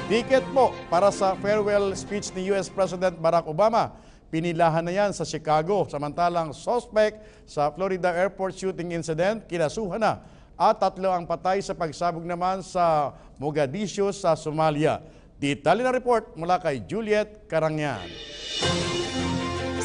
Ticket po para sa farewell speech ni US President Barack Obama. Pinilahan na yan sa Chicago. Samantalang suspect sa Florida airport shooting incident, kinasuhan na. At 3 ang patay sa pagsabog naman sa Mogadishu sa Somalia. Detalye na report mula kay Juliet Karangyan.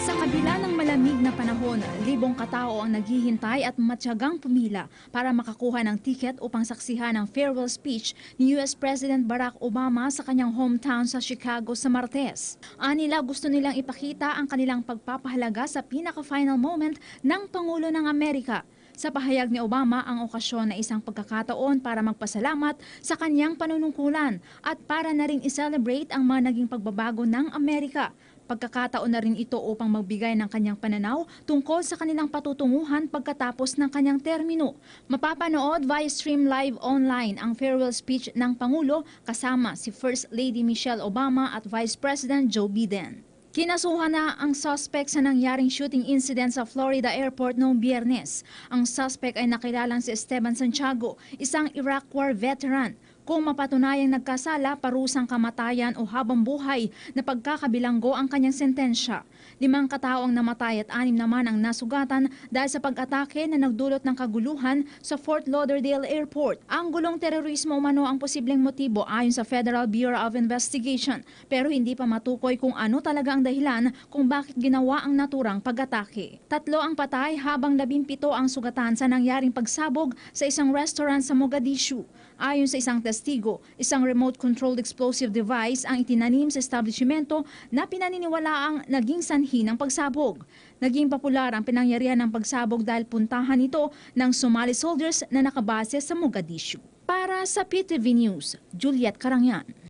Sa kabila ng malamig na panahon, libong katao ang naghihintay at matyagang pumila para makakuha ng tiket upang saksihan ang farewell speech ni US President Barack Obama sa kanyang hometown sa Chicago sa Martes. Anila gusto nilang ipakita ang kanilang pagpapahalaga sa pinaka-final moment ng Pangulo ng Amerika. Sa pahayag ni Obama, ang okasyon na isang pagkakataon para magpasalamat sa kanyang panunungkulan at para na rin i-celebrate ang mga naging pagbabago ng Amerika. Pagkakataon na rin ito upang magbigay ng kanyang pananaw tungkol sa kanilang patutunguhan pagkatapos ng kanyang termino. Mapapanood via stream live online ang farewell speech ng Pangulo kasama si First Lady Michelle Obama at Vice President Joe Biden. Kinasuhan na ang suspect sa nangyaring shooting incident sa Florida Airport noong Biyernes. Ang suspect ay nakilalang si Esteban Santiago, isang Iraq War veteran. Kung mapatunayang nagkasala, parusang kamatayan o habang buhay na pagkakabilanggo ang kanyang sentensya. 5 katao ang namatay at 6 naman ang nasugatan dahil sa pag-atake na nagdulot ng kaguluhan sa Fort Lauderdale Airport. Ang gulong terorismo umano ang posibleng motibo ayon sa Federal Bureau of Investigation, pero hindi pa matukoy kung ano talaga ang dahilan kung bakit ginawa ang naturang pag-atake. 3 ang patay habang 17 ang sugatan sa nangyaring pagsabog sa isang restaurant sa Mogadishu. Ayon sa isang testigo, isang remote-controlled explosive device ang itinanim sa establishmento na pinaniniwalaang naging sanhi ng pagsabog. Naging popular ang pinangyarihan ng pagsabog dahil puntahan ito ng Somali soldiers na nakabase sa Mogadishu. Para sa PTV News, Juliet Karangyan.